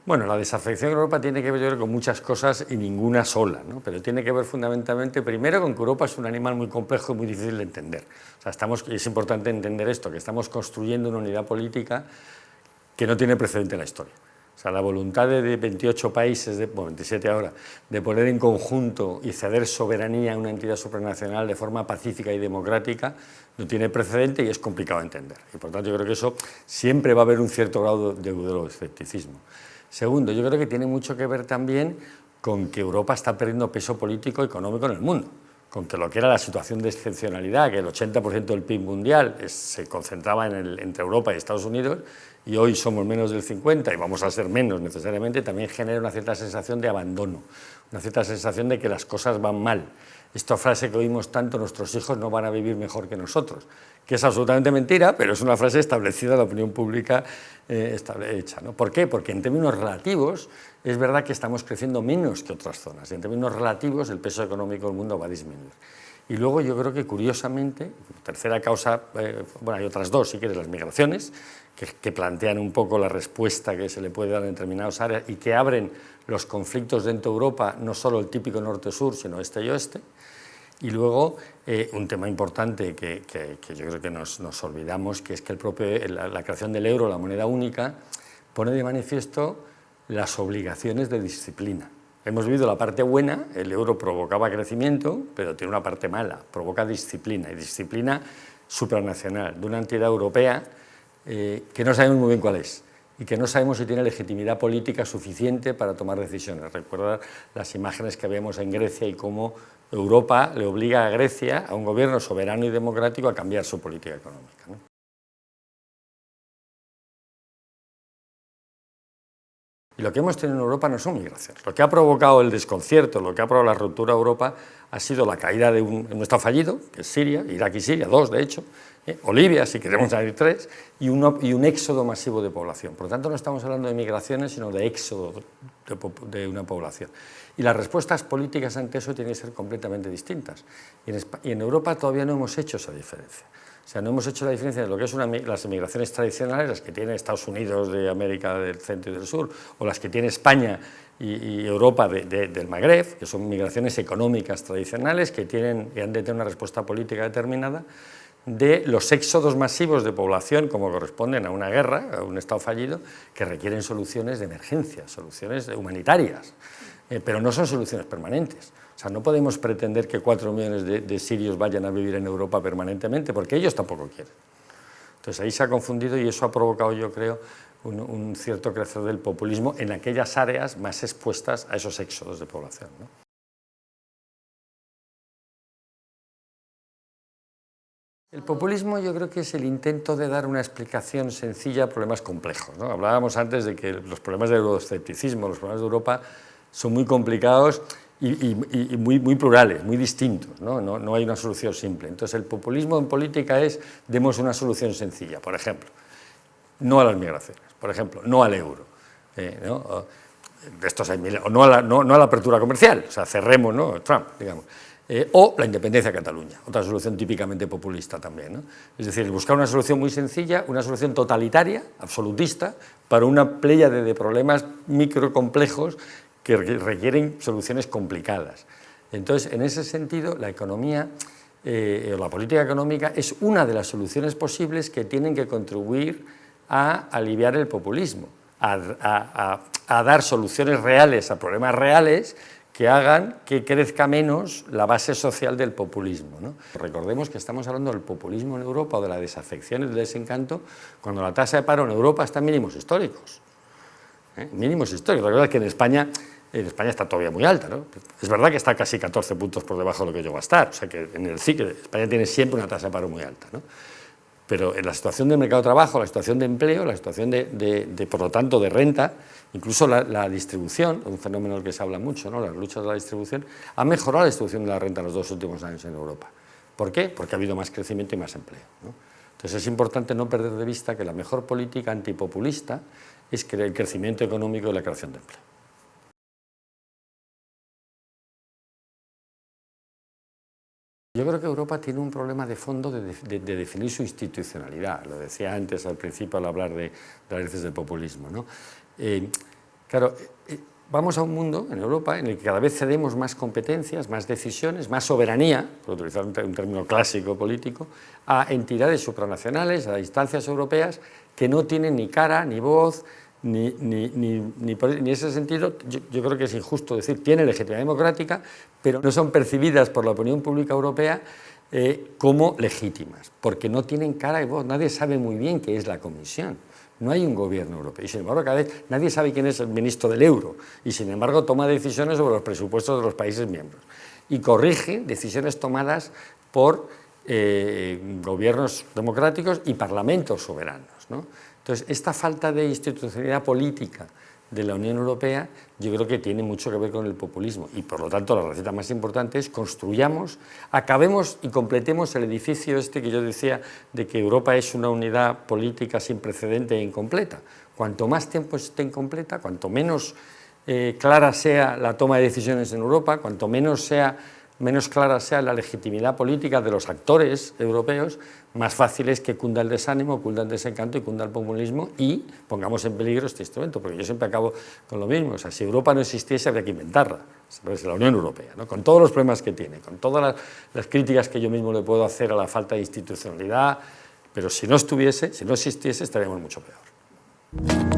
Bueno, la desafección en Europa tiene que ver, yo creo, con muchas cosas y ninguna sola, ¿no? Pero tiene que ver fundamentalmente, primero, con que Europa es un animal muy complejo y muy difícil de entender. O sea, es importante entender esto, que estamos construyendo una unidad política que no tiene precedente en la historia. O sea, la voluntad de 28 países, 27 ahora, de poner en conjunto y ceder soberanía a una entidad supranacional de forma pacífica y democrática no tiene precedente y es complicado de entender. Y por tanto yo creo que eso siempre va a haber un cierto grado de euroescepticismo. Segundo, yo creo que tiene mucho que ver también con que Europa está perdiendo peso político y económico en el mundo, con que lo que era la situación de excepcionalidad, que el 80% del PIB mundial se concentraba entre Europa y Estados Unidos, y hoy somos menos del 50% y vamos a ser menos necesariamente, también genera una cierta sensación de abandono, una cierta sensación de que las cosas van mal. Esta frase que oímos tanto, nuestros hijos no van a vivir mejor que nosotros, que es absolutamente mentira, pero es una frase establecida en la opinión pública hecha, ¿no? ¿Por qué? Porque en términos relativos es verdad que estamos creciendo menos que otras zonas, y en términos relativos el peso económico del mundo va a disminuir. Y luego yo creo que curiosamente, tercera causa, bueno, hay otras dos, si quieres, las migraciones, que plantean un poco la respuesta que se le puede dar en determinadas áreas y que abren los conflictos dentro de Europa, no solo el típico norte-sur, sino este y oeste. Y luego un tema importante que yo creo que nos olvidamos, que es que la creación del euro, la moneda única, pone de manifiesto las obligaciones de disciplina. Hemos vivido la parte buena, el euro provocaba crecimiento, pero tiene una parte mala, provoca disciplina, y disciplina supranacional, de una entidad europea que no sabemos muy bien cuál es, y que no sabemos si tiene legitimidad política suficiente para tomar decisiones. Recuerda las imágenes que vemos en Grecia y cómo Europa le obliga a Grecia, a un gobierno soberano y democrático, a cambiar su política económica, ¿no? Y lo que hemos tenido en Europa no son migraciones. Lo que ha provocado el desconcierto, lo que ha provocado la ruptura de Europa, ha sido la caída de un Estado fallido, que es Siria, Irak y Siria, dos de hecho, o Libia, si queremos añadir tres, y un éxodo masivo de población. Por lo tanto, no estamos hablando de migraciones, sino de éxodo de una población. Y las respuestas políticas ante eso tienen que ser completamente distintas. Y en Europa todavía no hemos hecho esa diferencia. O sea, no hemos hecho la diferencia de lo que es las emigraciones tradicionales, las que tiene Estados Unidos de América del Centro y del Sur, o las que tiene España y Europa del Magreb, que son migraciones económicas tradicionales que han de tener una respuesta política determinada, de los éxodos masivos de población, como corresponden a una guerra, a un Estado fallido, que requieren soluciones de emergencia, soluciones humanitarias, pero no son soluciones permanentes. O sea, no podemos pretender que 4 millones de sirios vayan a vivir en Europa permanentemente, porque ellos tampoco quieren. Entonces ahí se ha confundido y eso ha provocado, yo creo, un cierto crecer del populismo en aquellas áreas más expuestas a esos éxodos de población, ¿no? El populismo yo creo que es el intento de dar una explicación sencilla a problemas complejos, ¿no? Hablábamos antes de que los problemas del euroescepticismo, los problemas de Europa son muy complicados y muy plurales, muy distintos, ¿no? No hay una solución simple. Entonces el populismo en política es, demos una solución sencilla, por ejemplo, no a las migraciones, por ejemplo, no al euro, ¿no? O no a la apertura comercial, o sea, cerremos, ¿no? Trump, digamos. O la independencia de Cataluña, otra solución típicamente populista también, ¿no? Es decir, buscar una solución muy sencilla, una solución totalitaria, absolutista, para una pléyade de problemas microcomplejos que requieren soluciones complicadas. Entonces, en ese sentido, la economía o la política económica es una de las soluciones posibles que tienen que contribuir a aliviar el populismo, a dar soluciones reales a problemas reales que hagan que crezca menos la base social del populismo, ¿no? Recordemos que estamos hablando del populismo en Europa o de la desafección y del desencanto cuando la tasa de paro en Europa está en mínimos históricos. Mínimos históricos. Recuerda que en España está todavía muy alta, ¿no? Es verdad que está casi 14 puntos por debajo de lo que llegó a estar, o sea que en el ciclo España tiene siempre una tasa de paro muy alta, ¿no? Pero en la situación del mercado de trabajo, la situación de empleo, la situación por lo tanto, de renta, incluso la distribución, un fenómeno del que se habla mucho, ¿no? Las luchas de la distribución, ha mejorado la distribución de la renta en los 2 últimos años en Europa. ¿Por qué? Porque ha habido más crecimiento y más empleo, ¿no? Entonces es importante no perder de vista que la mejor política antipopulista es el crecimiento económico y la creación de empleo. Yo creo que Europa tiene un problema de fondo de definir su institucionalidad. Lo decía antes al principio al hablar de las raíces del populismo, ¿no? Claro, vamos a un mundo en Europa en el que cada vez cedemos más competencias, más decisiones, más soberanía, por utilizar un término clásico político, a entidades supranacionales, a instancias europeas que no tienen ni cara, ni voz, ni en ese sentido, yo creo que es injusto decir, tienen legitimidad democrática, pero no son percibidas por la opinión pública europea como legítimas, porque no tienen cara y voz. Nadie sabe muy bien qué es la Comisión. No hay un gobierno europeo y, sin embargo, cada vez nadie sabe quién es el ministro del euro y, sin embargo, toma decisiones sobre los presupuestos de los países miembros y corrige decisiones tomadas por gobiernos democráticos y parlamentos soberanos, ¿no? Entonces, esta falta de institucionalidad política de la Unión Europea yo creo que tiene mucho que ver con el populismo y, por lo tanto, la receta más importante es construyamos, acabemos y completemos el edificio este que yo decía de que Europa es una unidad política sin precedente e incompleta. Cuanto más tiempo esté incompleta, cuanto menos clara sea la toma de decisiones en Europa, cuanto menos clara sea la legitimidad política de los actores europeos, más fácil es que cunda el desánimo, cunda el desencanto y cunda el populismo y pongamos en peligro este instrumento, porque yo siempre acabo con lo mismo. O sea, si Europa no existiese habría que inventarla, es la Unión Europea, ¿no? Con todos los problemas que tiene, con todas las críticas que yo mismo le puedo hacer a la falta de institucionalidad, pero si no existiese estaríamos mucho peor.